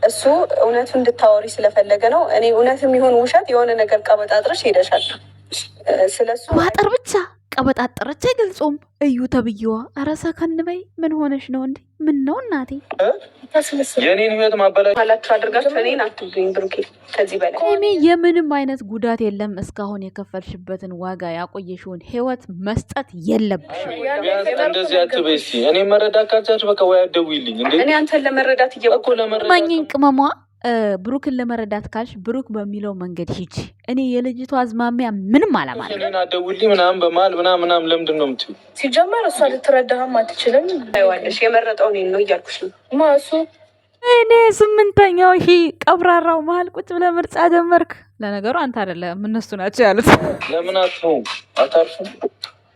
እሱ እውነቱ እንድታወሪ ስለፈለገ ነው። እኔ እውነትም ይሁን ውሸት የሆነ ነገር ቀበጣጥረሽ ሄደሻል። ስለሱ ማጠር ብቻ ቀበጣጠረች አይገልጾም። እዩ ተብዬዋ ኧረ ሰከን በይ። ምን ሆነሽ ነው እንዴ? ምን ነው እናቴ? የኔን ህይወት ማበላሻላችሁ አድርጋችሁ እኔን አትገኝ ብሩኬ። ከዚህ በላይ ሀይሚ የምንም አይነት ጉዳት የለም። እስካሁን የከፈልሽበትን ዋጋ ያቆየሽውን ህይወት መስጠት የለብሽም። እንደዚህ አትበይ እስኪ። እኔ መረዳት ካልቻልሽ በቃ ወይ አትደውይልኝ እንዴ። እኔ አንተን ለመረዳት እየበኩ ማኝን ቅመሟ ብሩክን ለመረዳት ካልሽ ብሩክ በሚለው መንገድ ሂጂ። እኔ የልጅቷ አዝማሚያ ምንም አላማለ። እኔን አትደውይልኝ ምናምን በመሀል ምናምን ለምንድን ነው የምትይው? ሲጀመር እሷ ልትረዳህም አትችልም። አይዋለሽ የመረጠው እኔን ነው እያልኩሽ ነው ማሱ። እኔ ስምንተኛው ቀብራራው መሀል ቁጭ ብለህ ምርጫ ጀመርክ። ለነገሩ አንተ አይደለም እነሱ ናቸው ያሉት። ለምን አታርፉም?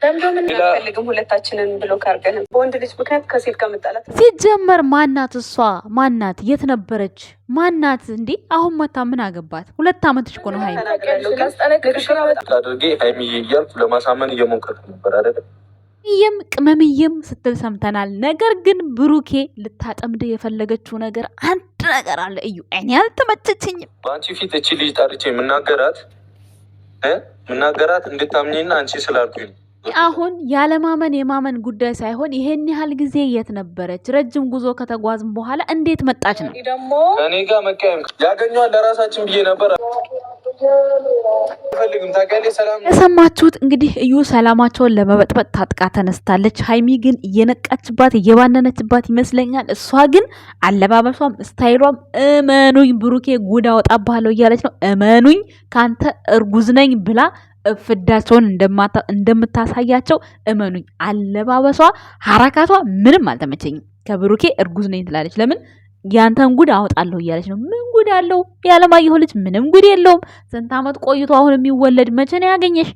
ለምንፈልግም ሁለታችንን ብሎ ካርገን በወንድ ልጅ ምክንያት ከሴት ጋር መጣላት ሲጀመር ማናት እሷ? ማናት? የት ነበረች? ማናት እንዴ? አሁን መታ ምን አገባት? 2 ዓመትሽ እኮ ነው። አድርጌ ሀይሚዬ እያልኩ ለማሳመን እየሞከርኩ ነበር አይደል? ቅመምዬም ስትል ሰምተናል። ነገር ግን ብሩኬ ልታጠምድ የፈለገችው ነገር አንድ ነገር አለ። እዩ እኔ አልተመቸችኝም። በአንቺ ፊት እቺ ልጅ ጠርቼ ምናገራት እንድታምኝና አንቺ ስላልኩኝ አሁን ያለማመን የማመን ጉዳይ ሳይሆን ይሄን ያህል ጊዜ የት ነበረች? ረጅም ጉዞ ከተጓዝም በኋላ እንዴት መጣች ነው። እኔ ጋር መቀየም ያገኘዋል ለራሳችን ብዬ ነበር። የሰማችሁት እንግዲህ እዩ ሰላማቸውን ለመበጥበጥ ታጥቃ ተነስታለች። ሀይሚ ግን እየነቃችባት እየባነነችባት ይመስለኛል። እሷ ግን አለባበሷም ስታይሏም እመኑኝ ብሩኬ ጉድ አወጣብሃለሁ እያለች ነው። እመኑኝ ካንተ እርጉዝ ነኝ ብላ ፍዳቸውን እንደምታሳያቸው እመኑኝ። አለባበሷ ሀራካቷ ምንም አልተመቸኝም። ከብሩኬ እርጉዝ ነኝ ትላለች። ለምን ያንተን ጉድ አወጣለሁ እያለች ነው። ምን ጉድ አለው? ያለማየሁ ልጅ ምንም ጉድ የለውም። ስንት ዓመት ቆይቶ አሁን የሚወለድ መቼ ነው ያገኘሽ?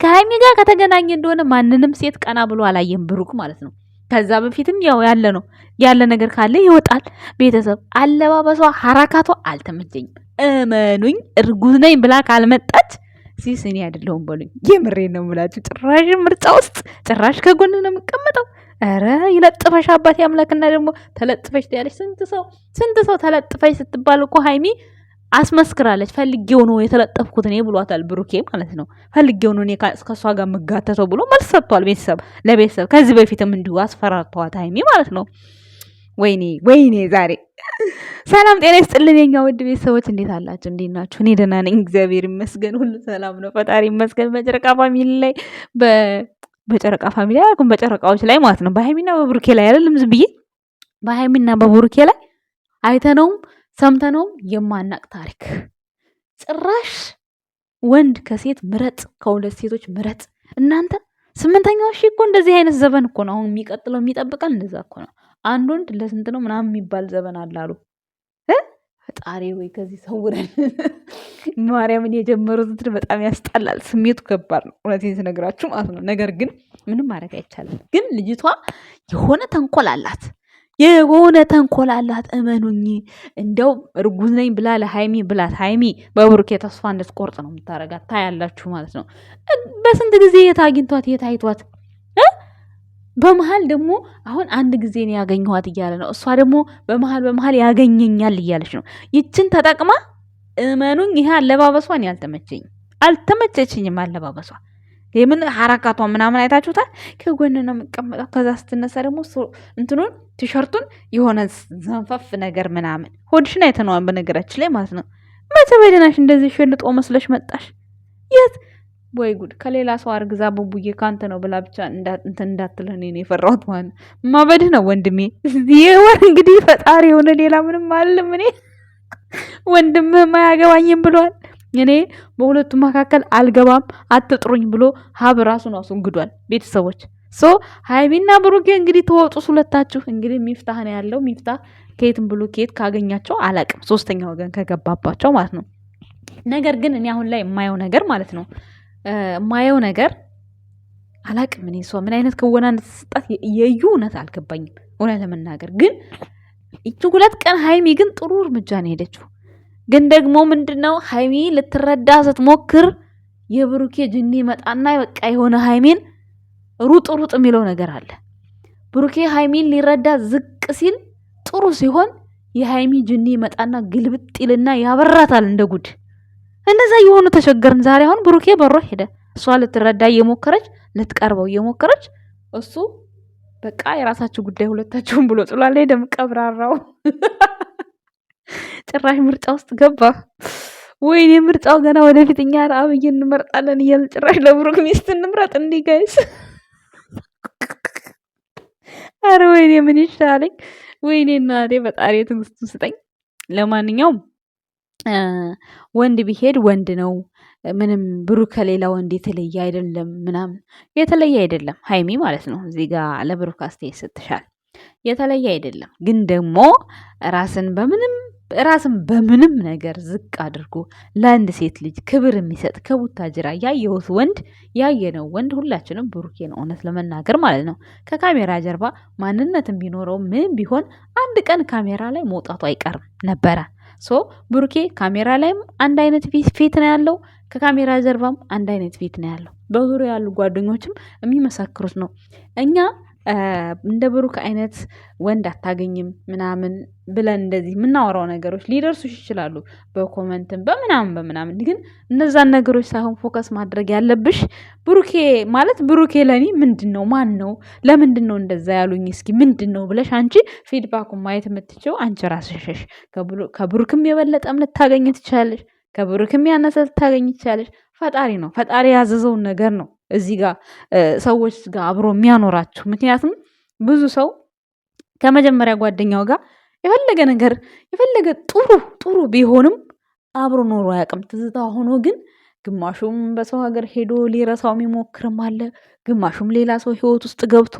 ከሀይሚ ጋር ከተገናኘ እንደሆነ ማንንም ሴት ቀና ብሎ አላየም ብሩክ ማለት ነው። ከዛ በፊትም ያው ያለ ነገር ካለ ይወጣል። ቤተሰብ አለባበሷ ሀራካቷ አልተመቸኝም። እመኑኝ እርጉዝ ነኝ ብላ ካልመጣች ሲስ እኔ አይደለሁም በሉኝ። የምሬን ነው የምላችሁ። ጭራሽ ምርጫ ውስጥ ጭራሽ ከጎን ነው የምቀመጠው። ኧረ ይለጥፈሽ አባቴ አምላክና ደግሞ ተለጥፈሽ ያለሽ ስንት ሰው ተለጥፈሽ ስትባል እኮ ሀይሚ አስመስክራለች። ፈልጌው ነው የተለጠፍኩት እኔ ብሏታል ብሩኬ ማለት ነው። ፈልጌው ነው እኔ ከሷ ጋር መጋተተው ብሎ መልስ ሰጥቷል። ለቤተሰብ ከዚህ በፊትም እንዲሁ አስፈራርተዋት ሀይሚ ማለት ነው። ወይኔ ዛሬ ሰላም ጤና ይስጥልን የኛ ውድ ቤተሰቦች፣ እንዴት አላችሁ? እንዴት ናችሁ? እኔ ደህና ነኝ እግዚአብሔር ይመስገን፣ ሁሉ ሰላም ነው፣ ፈጣሪ ይመስገን። በጨረቃ ፋሚሊ ላይ በጨረቃ ፋሚሊ አልኩም በጨረቃዎች ላይ ማለት ነው። በሃይሚና በብሩኬ ላይ አይደለም፣ ዝም ብዬ በሃይሚና በብሩኬ ላይ አይተነውም ሰምተነውም የማናቅ ታሪክ። ጭራሽ ወንድ ከሴት ምረጥ፣ ከሁለት ሴቶች ምረጥ። እናንተ 8ኛው እኮ እንደዚህ አይነት ዘበን እኮ ነው አሁን የሚቀጥለው የሚጠብቀን። እንደዛ እኮ ነው። አንድ ወንድ ለስንት ነው ምናምን የሚባል ዘበን አላሉ። ፈጣሪ ወይ ከዚህ ሰውረን። ማርያምን የጀመሩት በጣም ያስጠላል። ስሜቱ ከባድ ነው እውነቴን ስነግራችሁ ማለት ነው። ነገር ግን ምንም ማድረግ አይቻልም። ግን ልጅቷ የሆነ ተንኮል አላት እመኑኝ። እንደው እርጉዝ ነኝ ብላ ለሃይሚ ብላት ሀይሚ በብሩኬ ተስፋ እንድትቆርጥ ነው የምታረጋት። ታያላችሁ ማለት ነው። በስንት ጊዜ የት አግኝቷት የት አይቷት። በመሀል ደግሞ አሁን አንድ ጊዜ ነው ያገኘኋት እያለ ነው። እሷ ደግሞ በመሀል ያገኘኛል እያለች ነው። ይችን ተጠቅማ እመኑኝ ይሄ አለባበሷን አልተመቸችኝም። አለባበሷ የምን ሐረካቷ ምናምን አይታችሁታል። ከጎን ነው የምቀመጠው። ከዛ ስትነሳ ደግሞ እንትኑን ቲሸርቱን የሆነ ዘንፈፍ ነገር ምናምን ሆድሽን አይተነዋል በነገራችን ላይ ማለት ነው። መቼ በደናሽ እንደዚህ ሸልጦ መስለሽ መጣሽ? የት ወይ ጉድ! ከሌላ ሰው አርግዛ ቡቡዬ ካንተ ነው ብላ ብቻ እንትን እንዳትልህ እኔ የፈራሁት ማለት ነው። ማበድህ ነው ወንድሜ። ይሄ ወር እንግዲህ ፈጣሪ የሆነ ሌላ ምንም አልልም። እኔ ወንድምህም አያገባኝም ብሏል። እኔ በሁለቱ መካከል አልገባም አትጥሩኝ ብሎ ሀብ ራሱን አስወግዷል። ቤተሰቦች ሃይሚና ብሩኬ እንግዲህ ተወጡስ ሁለታችሁ። እንግዲህ ሚፍታህ ነው ያለው። ሚፍታህ ከየትም ብሎ ከየት ካገኛቸው አላቅም፣ 3ኛ ወገን ከገባባቸው ማለት ነው። ነገር ግን እኔ አሁን ላይ የማየው ነገር ማለት ነው አላቅም። እኔ እሷ ምን አይነት ክወና እንደተሰጣት የዩ እውነት አልገባኝም። እውነት ለመናገር ግን እቺ 2 ቀን ሃይሚ ግን ጥሩ እርምጃ ነው ሄደችው። ግን ደግሞ ምንድነው ሃይሚ ልትረዳ ስትሞክር የብሩኬ ጅኒ መጣና በቃ የሆነ ሃይሚን ሩጥ የሚለው ነገር አለ። ብሩኬ ሃይሚን ሊረዳ ዝቅ ሲል ጥሩ ሲሆን የሃይሚ ጅኒ ይመጣና ግልብጥ ይልና ያበራታል እንደ ጉድ። እንደዛ የሆኑ ተቸገርን ዛሬ። አሁን ብሩኬ በሮ ሄደ። እሷ ልትረዳ እየሞከረች ልትቀርበው እየሞከረች እሱ በቃ የራሳችሁ ጉዳይ ሁለታችሁም ብሎ ጥሏል። ደም ቀብራራው ጭራሽ ምርጫ ውስጥ ገባ። ወይኔ ምርጫው ገና ወደፊት እኛ አብይ እንመርጣለን እያልን ጭራሽ ለብሩክ ሚስት እንምረጥ እንዲህ ጋይስ። አረ ወይኔ ምን ይሻለኝ? ወይኔ እናቴ ፈጣሪ ትዕግስቱን ስጠኝ። ለማንኛውም ወንድ ቢሄድ ወንድ ነው። ምንም ብሩክ ከሌላ ወንድ የተለየ አይደለም፣ ምናምን የተለየ አይደለም። ሃይሚ ማለት ነው እዚህ ጋር ለብሩክ አስተያየት ሰጥሻል። የተለየ አይደለም፣ ግን ደግሞ ራስን በምንም ነገር ዝቅ አድርጎ ለአንድ ሴት ልጅ ክብር የሚሰጥ ከቡታጅራ ያየሁት ወንድ ያየነው ወንድ ሁላችንም ብሩኬ ነው፣ እውነት ለመናገር ማለት ነው። ከካሜራ ጀርባ ማንነትም ቢኖረው ምንም ቢሆን አንድ ቀን ካሜራ ላይ መውጣቱ አይቀርም ነበረ። ሶ ብሩኬ ካሜራ ላይም አንድ አይነት ፊት ነው ያለው፣ ከካሜራ ጀርባም አንድ አይነት ፊት ነው ያለው። በዙሪያ ያሉ ጓደኞችም የሚመሰክሩት ነው። እኛ እንደ ብሩክ አይነት ወንድ አታገኝም ምናምን ብለን እንደዚህ የምናወራው ነገሮች ሊደርሱ ይችላሉ፣ በኮመንትም በምናምን። ግን እነዛን ነገሮች ሳይሆን ፎከስ ማድረግ ያለብሽ ብሩኬ ማለት ብሩኬ ለኔ ምንድን ነው? ማን ነው? ለምንድን ነው እንደዛ ያሉኝ? እስኪ ምንድን ነው ብለሽ አንቺ ፊድባኩን ማየት የምትችው አንቺ ራስሽ። ከብሩክም የበለጠም ልታገኝ ትችላለሽ፣ ከብሩክም ያነሰ ልታገኝ ትችላለሽ። ፈጣሪ ነው፣ ፈጣሪ ያዘዘውን ነገር ነው እዚህ ጋር ሰዎች ጋር አብሮ የሚያኖራችሁ። ምክንያቱም ብዙ ሰው ከመጀመሪያ ጓደኛው ጋር የፈለገ ጥሩ ቢሆንም አብሮ ኖሮ አያውቅም። ትዝታ ሆኖ ግን ግማሹም በሰው ሀገር ሄዶ ሊረሳው የሚሞክርም አለ፣ ግማሹም ሌላ ሰው ህይወት ውስጥ ገብቶ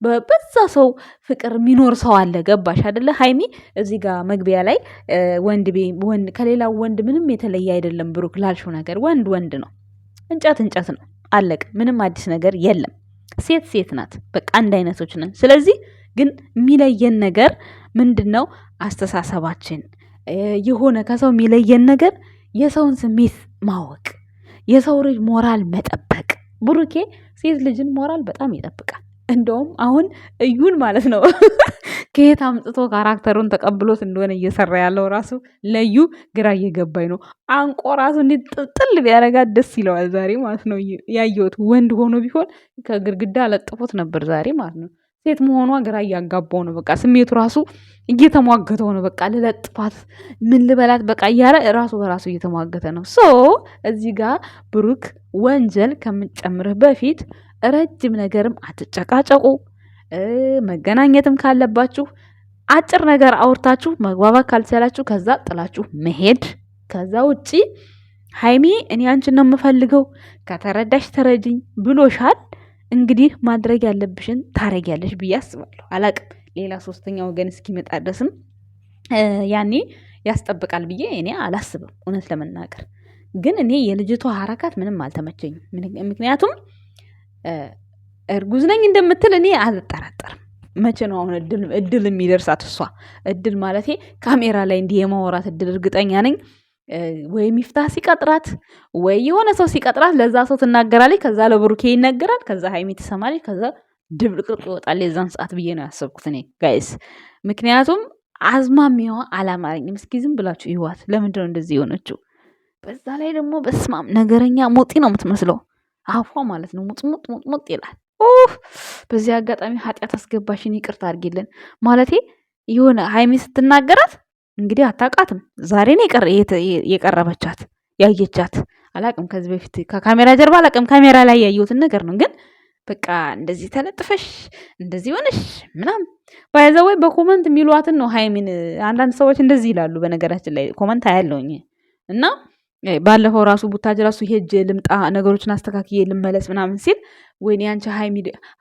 በዛ ሰው ፍቅር የሚኖር ሰው አለ። ገባሽ አይደለ ሃይሚ? እዚህ ጋር መግቢያ ላይ ወንድ ከሌላው ወንድ ምንም የተለየ አይደለም ብሩክ ላልሽው ነገር ወንድ ነው፣ እንጨት ነው፣ አለቅ። ምንም አዲስ ነገር የለም። ሴት ናት። በቃ አንድ አይነቶች ነን። ስለዚህ ግን የሚለየን ነገር ምንድን ነው? አስተሳሰባችን የሆነ ከሰው የሚለየን ነገር የሰውን ስሜት ማወቅ፣ የሰው ልጅ ሞራል መጠበቅ። ብሩኬ ሴት ልጅን ሞራል በጣም ይጠብቃል። እንደውም አሁን እዩን ማለት ነው ከየት አምጥቶ ካራክተሩን ተቀብሎት እንደሆነ እየሰራ ያለው ራሱ ለዩ ግራ እየገባኝ ነው። አንቆ ራሱ እንዴት ጥል ቢያረጋት ደስ ይለዋል ዛሬ ማለት ነው። ያየሁት ወንድ ሆኖ ቢሆን ከግድግዳ ለጥፎት ነበር ዛሬ ማለት ነው። ሴት መሆኗ ግራ እያጋባው ነው። በቃ ስሜቱ ራሱ እየተሟገተው ነው። በቃ ልለጥፋት፣ ምን ልበላት፣ በቃ እያለ ራሱ በራሱ እየተሟገተ ነው። ሶ እዚህ ጋር ብሩክ ወንጀል ከምጨምርህ በፊት ረጅም ነገርም አትጨቃጨቁ። መገናኘትም ካለባችሁ አጭር ነገር አውርታችሁ መግባባት ካልቻላችሁ ከዛ ጥላችሁ መሄድ። ከዛ ውጪ ሃይሚ እኔ አንቺን ነው የምፈልገው ከተረዳሽ ተረጅኝ ብሎሻል። እንግዲህ ማድረግ ያለብሽን ታረጊያለሽ ብዬ አስባለሁ። አላቅም ሌላ ሶስተኛ ወገን እስኪመጣ ድረስም ያኔ ያስጠብቃል ብዬ እኔ አላስብም። እውነት ለመናገር ግን እኔ የልጅቷ ሀረካት ምንም አልተመቸኝም። ምክንያቱም እርጉዝ ነኝ እንደምትል እኔ አልጠራጠርም። መቼ ነው አሁን እድል የሚደርሳት? እሷ እድል ማለቴ ካሜራ ላይ እንዲህ የማወራት እድል እርግጠኛ ነኝ ወይ ሚፍታህ ሲቀጥራት ወይ የሆነ ሰው ሲቀጥራት ለዛ ሰው ትናገራለች። ከዛ ለብሩኬ ይነገራል። ከዛ ሃይሚ ትሰማለች። ከዛ ድብልቅልቅ ይወጣል። የዛን ሰዓት ብዬ ነው ያሰብኩት እኔ ጋይስ። ምክንያቱም አዝማሚያዋ አላማረኝም። እስኪ ዝም ብላችሁ ይዋት። ለምንድነው እንደዚህ የሆነችው? በዛ ላይ ደግሞ በስማም ነገረኛ ሞጢ ነው የምትመስለው። አፏ ማለት ነው ሙጥ ይላል። በዚህ አጋጣሚ ኃጢአት አስገባሽን ይቅርታ አድርጊልን። ማለቴ የሆነ ሃይሚ ስትናገራት እንግዲህ አታውቃትም። ዛሬ ነው የቀረበቻት ያየቻት። አላቅም ከዚህ በፊት ከካሜራ ጀርባ አላቅም። ካሜራ ላይ ያየሁትን ነገር ነው። ግን በቃ እንደዚህ ተለጥፈሽ እንደዚህ ሆነሽ ምናምን ባይዘወይ በኮመንት የሚሏትን ነው ሃይሚን። አንዳንድ ሰዎች እንደዚህ ይላሉ። በነገራችን ላይ ኮመንት አያለውኝ እና ባለፈው ራሱ ቡታጅራ ራሱ ሄጅ ልምጣ ነገሮችን አስተካክዬ ልመለስ ምናምን ሲል ወይኔ አንቺ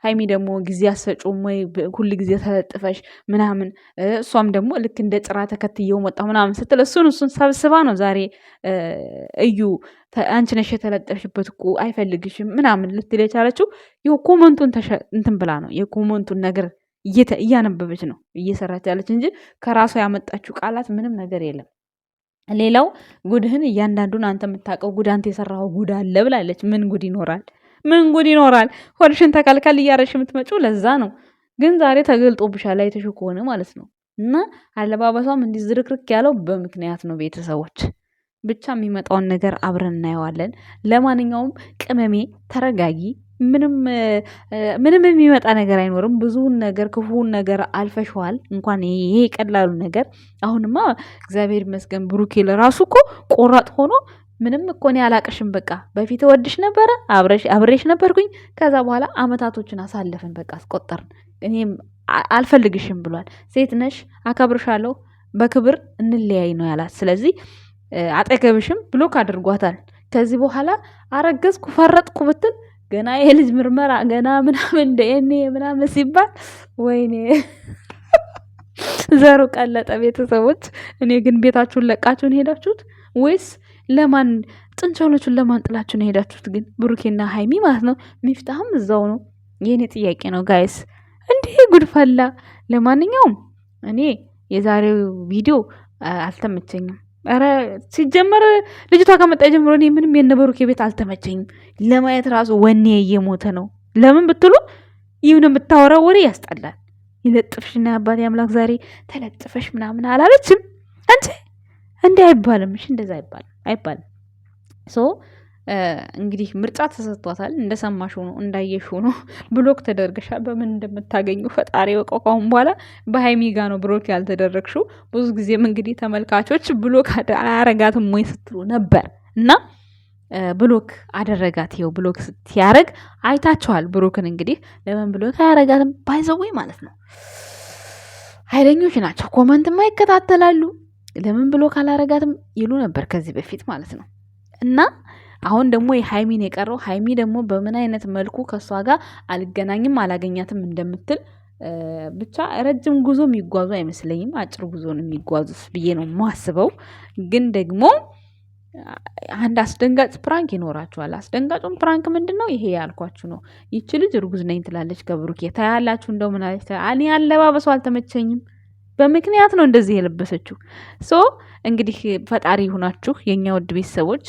ሃይሚ ደግሞ ጊዜ አሰጩም ወይ ሁል ጊዜ ተለጥፈሽ ምናምን፣ እሷም ደግሞ ልክ እንደ ጭራ ተከትየው መጣ ምናምን ስትል እሱን ሰብስባ ነው ዛሬ እዩ አንቺ ነሽ የተለጠፍሽበት እኮ አይፈልግሽም ምናምን ልትል የቻለችው። ኮመንቱን እንትን ብላ ነው የኮመንቱን ነገር እያነበበች ነው እየሰራች ያለች እንጂ ከራሷ ያመጣችው ቃላት ምንም ነገር የለም። ሌላው ጉድህን እያንዳንዱን አንተ የምታውቀው ጉድ አንተ የሰራው ጉድ አለ ብላለች። ምን ጉድ ይኖራል? ምን ጉድ ይኖራል? ሆድሽን ተከልከል እያረሽ የምትመጪው ለዛ ነው። ግን ዛሬ ተገልጦብሻል አይተሽው ከሆነ ማለት ነው። እና አለባበሷም እንዲህ ዝርክርክ ያለው በምክንያት ነው ቤተሰቦች። ብቻ የሚመጣውን ነገር አብረን እናየዋለን። ለማንኛውም ቅመሜ ተረጋጊ። ምንም የሚመጣ ነገር አይኖርም። ብዙውን ነገር ክፉውን ነገር አልፈሸዋል። እንኳን ይሄ ቀላሉ ነገር አሁንማ እግዚአብሔር ይመስገን ብሩኬ ለራሱ እኮ ቆራጥ ሆኖ ምንም እኮ እኔ አላቅሽም፣ በቃ በፊት ወድሽ ነበረ፣ አብሬሽ ነበርኩኝ፣ ከዛ በኋላ አመታቶችን አሳለፍን፣ በቃ አስቆጠርን፣ እኔም አልፈልግሽም ብሏል። ሴት ነሽ፣ አከብርሻለሁ፣ በክብር እንለያይ ነው ያላት። ስለዚህ አጠገብሽም ብሎክ አድርጓታል። ከዚህ በኋላ አረገዝኩ ፈረጥኩ ብትል ገና የልጅ ምርመራ ገና ምናምን ዲኤንኤ ምናምን ሲባል ወይኔ ዘሩ ቀለጠ። ቤተሰቦች እኔ ግን ቤታችሁን ለቃችሁን ሄዳችሁት ወይስ ለማን ጥንቸሎቹን ለማን ጥላችሁን ሄዳችሁት? ግን ብሩኬና ሃይሚ ማለት ነው። ሚፍታህም እዛው ነው። የኔ ጥያቄ ነው ጋይስ፣ እንዲህ ጉድፈላ። ለማንኛውም እኔ የዛሬው ቪዲዮ አልተመቸኝም። ኧረ ሲጀመር ልጅቷ ከመጣ ጀምሮ እኔ ምንም የነበሩኬ ቤት አልተመቸኝም። ለማየት ራሱ ወኔ እየሞተ ነው። ለምን ብትሉ ይሁን የምታወራው ወሬ ያስጠላል። ይለጥፍሽና አባቴ አምላክ ዛሬ ተለጥፈሽ ምናምን አላለችም አንቺ እንዲህ አይባልም። እሺ እንደዛ አይባልም። ሶ እንግዲህ ምርጫ ተሰጥቷታል። እንደሰማሽ ሆኖ እንዳየሽ ሆኖ ብሎክ ተደርገሻል። በምን እንደምታገኙ ፈጣሪ ወቀው። ካሁን በኋላ በሃይሚ ጋ ነው ብሎክ ያልተደረግሽው። ብዙ ጊዜም እንግዲህ ተመልካቾች ብሎክ አያረጋትም ወይ ስትሉ ነበር እና ብሎክ አደረጋት። ይኸው ብሎክ ሲያረግ አይታችኋል። ብሩክን እንግዲህ ለምን ብሎክ አያረጋትም ባይዘወይ ማለት ነው። ኃይለኞች ናቸው። ኮመንትማ ይከታተላሉ። ለምን ብሎክ አላረጋትም ይሉ ነበር ከዚህ በፊት ማለት ነው እና አሁን ደግሞ የሃይሚን የቀረው ሃይሚ ደግሞ በምን አይነት መልኩ ከእሷ ጋር አልገናኝም አላገኛትም እንደምትል ብቻ ረጅም ጉዞ የሚጓዙ አይመስለኝም። አጭር ጉዞ ነው የሚጓዙት ብዬ ነው የማስበው። ግን ደግሞ አንድ አስደንጋጭ ፕራንክ ይኖራችኋል። አስደንጋጩን ፕራንክ ምንድን ነው? ይሄ ያልኳችሁ ነው። ይቺ ልጅ እርጉዝ ነኝ ትላለች ከብሩኬ። ታያላችሁ። እንደው ምን አለች? እኔ አለባበሱ አልተመቸኝም፣ በምክንያት ነው እንደዚህ የለበሰችው። ሶ እንግዲህ ፈጣሪ ይሁናችሁ የእኛ ውድ ቤተሰቦች።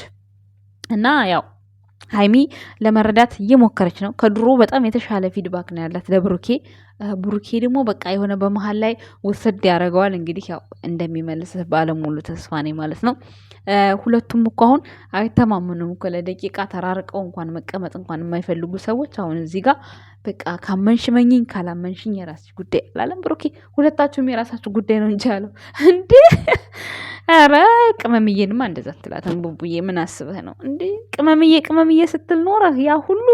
እና ያው ሃይሚ ለመረዳት እየሞከረች ነው። ከድሮ በጣም የተሻለ ፊድባክ ነው ያላት ለብሩኬ። ብሩኬ ደግሞ በቃ የሆነ በመሀል ላይ ውስድ ያደርገዋል። እንግዲህ ያው እንደሚመልስህ ባለሙሉ ተስፋ ነኝ ማለት ነው። ሁለቱም እኮ አሁን አይተማመኑም እኮ ለደቂቃ ተራርቀው እንኳን መቀመጥ እንኳን የማይፈልጉ ሰዎች አሁን እዚህ ጋር በቃ ካመንሽ መኝኝ ካላመንሽኝ የራስሽ ጉዳይ አላለም ብሩኬ። ሁለታችሁም የራሳችሁ ጉዳይ ነው እንጂ አለው እንዴ። ኧረ ቅመምዬንማ እንደዛ ትላትን ቡቡዬ ምን አስበህ ነው እንዴ? ቅመምዬ ስትል ኖረህ ያ ሁሉ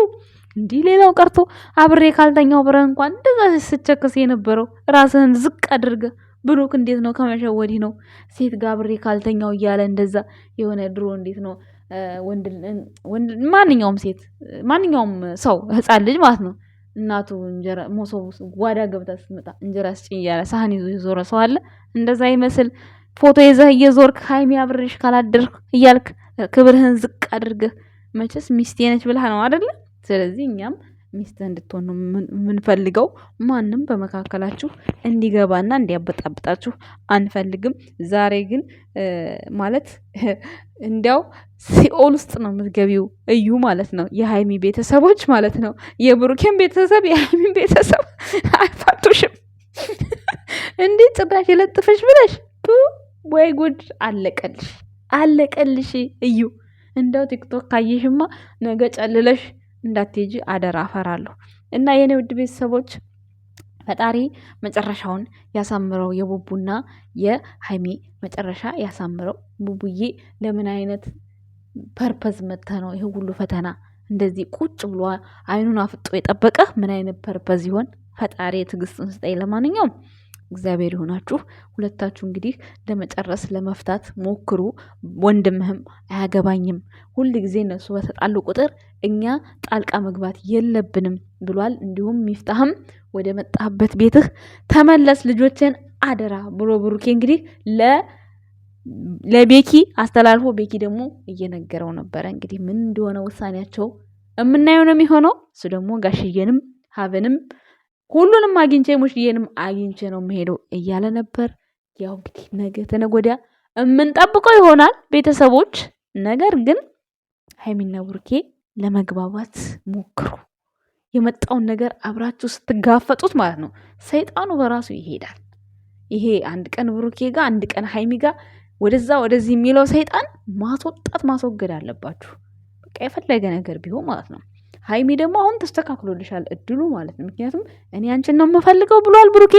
እንዲህ ሌላው ቀርቶ አብሬ ካልተኛው ብረህ እንኳን እንደዛ ስቸክስ የነበረው ራስህን ዝቅ አድርገህ ብሩክ እንዴት ነው ከመሸ ወዲህ ነው ሴት ጋር አብሬ ካልተኛው እያለ እንደዛ የሆነ ድሮ እንዴት ነው ማንኛውም ሴት ማንኛውም ሰው ህፃን ልጅ ማለት ነው እናቱ እንጀራ ሞሶብ ጓዳ ገብታ ስትመጣ እንጀራ ስጭኝ እያለ ሳህን ይዞ የዞረ ሰው አለ። እንደዛ ይመስል ፎቶ ይዘህ እየዞርክ ሃይሚ አብሬሽ ካላደርክ እያልክ ክብርህን ዝቅ አድርገህ መቼስ ሚስቴ ነች ብለህ ነው አይደለ? ስለዚህ እኛም ሚስትህ እንድትሆን ነው የምንፈልገው። ማንም በመካከላችሁ እንዲገባና እንዲያበጣብጣችሁ አንፈልግም። ዛሬ ግን ማለት እንዲያው ሲኦል ውስጥ ነው የምትገቢው እዩ ማለት ነው። የሃይሚ ቤተሰቦች ማለት ነው። የብሩኬን ቤተሰብ የሃይሚን ቤተሰብ አይፋቱሽም እንዴ ጭራሽ የለጥፈሽ ብለሽ ወይ ጉድ! አለቀልሽ እዩ። እንደው ቲክቶክ ካየሽማ ነገ ጨልለሽ እንዳትሄጂ አደራ አፈራለሁ። እና የኔ ውድ ቤተሰቦች ፈጣሪ መጨረሻውን ያሳምረው። የቡቡና የሃይሚ መጨረሻ ያሳምረው። ቡቡዬ ለምን አይነት ፐርፐዝ መተ ነው ይሄ ሁሉ ፈተና እንደዚህ ቁጭ ብሎ አይኑን አፍጦ የጠበቀ ምን አይነት ፐርፐዝ ይሆን? ፈጣሪ ትዕግስቱን ስጠኝ። ለማንኛውም እግዚአብሔር ይሆናችሁ። ሁለታችሁ እንግዲህ ለመጨረስ ለመፍታት ሞክሩ። ወንድምህም አያገባኝም ሁል ጊዜ እነሱ በተጣሉ ቁጥር እኛ ጣልቃ መግባት የለብንም ብሏል። እንዲሁም ሚፍታህም ወደ መጣህበት ቤትህ ተመለስ ልጆችን አደራ ብሎ ብሩኬ እንግዲህ ለቤኪ አስተላልፎ ቤኪ ደግሞ እየነገረው ነበረ። እንግዲህ ምን እንደሆነ ውሳኔያቸው የምናየው ነው የሚሆነው። እሱ ደግሞ ጋሽዬንም ሀብንም ሁሉንም አግኝቼ ሙሽዬንም አግኝቼ ነው የምሄደው እያለ ነበር። ያው እንግዲህ ነገ ተነገ ወዲያ የምንጠብቀው ይሆናል ቤተሰቦች። ነገር ግን ሃይሚና ብሩኬ ለመግባባት ሞክሩ። የመጣውን ነገር አብራችሁ ስትጋፈጡት ማለት ነው ሰይጣኑ በራሱ ይሄዳል። ይሄ አንድ ቀን ብሩኬ ጋር አንድ ቀን ሀይሚ ጋር ወደዛ ወደዚህ የሚለው ሰይጣን ማስወገድ አለባችሁ። በቃ የፈለገ ነገር ቢሆን ማለት ነው። ሀይሚ ደግሞ አሁን ተስተካክሎልሻል እድሉ ማለት ነው። ምክንያቱም እኔ አንቺን ነው የምፈልገው ብሏል ብሩኬ።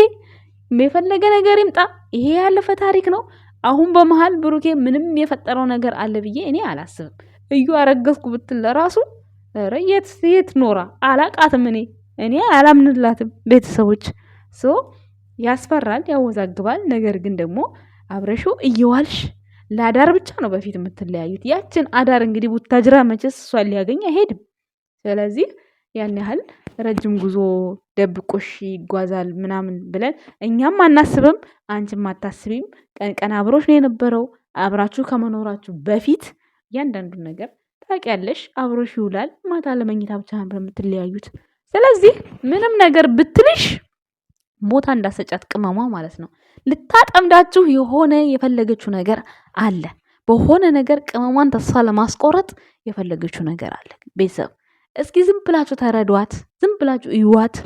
የፈለገ ነገር ይምጣ፣ ይሄ ያለፈ ታሪክ ነው። አሁን በመሀል ብሩኬ ምንም የፈጠረው ነገር አለ ብዬ እኔ አላስብም። እዩ አረገዝኩ ብትል ለራሱ የት ኖራ አላቃትም። እኔ አላምንላትም። ቤተሰቦች ያስፈራል፣ ያወዛግባል። ነገር ግን ደግሞ አብረሽው እየዋልሽ ለአዳር ብቻ ነው በፊት የምትለያዩት። ያችን አዳር እንግዲህ ቡታጅራ መቼስ እሷን ሊያገኝ አይሄድም። ስለዚህ ያን ያህል ረጅም ጉዞ ደብቆሽ ይጓዛል ምናምን ብለን እኛም አናስብም፣ አንቺም አታስቢም። ቀን አብሮሽ ነው የነበረው። አብራችሁ ከመኖራችሁ በፊት እያንዳንዱን ነገር ታውቂያለሽ። አብሮሽ ይውላል። ማታ ለመኝታ ብቻ ነበር የምትለያዩት። ስለዚህ ምንም ነገር ብትልሽ ቦታ እንዳሰጫት ቅመሟ ማለት ነው። ልታጠምዳችሁ የሆነ የፈለገችው ነገር አለ። በሆነ ነገር ቅመሟን ተስፋ ለማስቆረጥ የፈለገችው ነገር አለ። ቤተሰብ እስኪ ዝም ብላችሁ ተረዷት፣ ዝም ብላችሁ እዩዋት።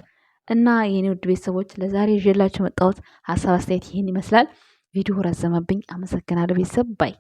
እና የኔ ውድ ቤተሰቦች ለዛሬ ይዤላችሁ መጣሁት ሀሳብ አስተያየት ይህን ይመስላል። ቪዲዮ ረዘመብኝ። አመሰግናለሁ ቤተሰብ ባይ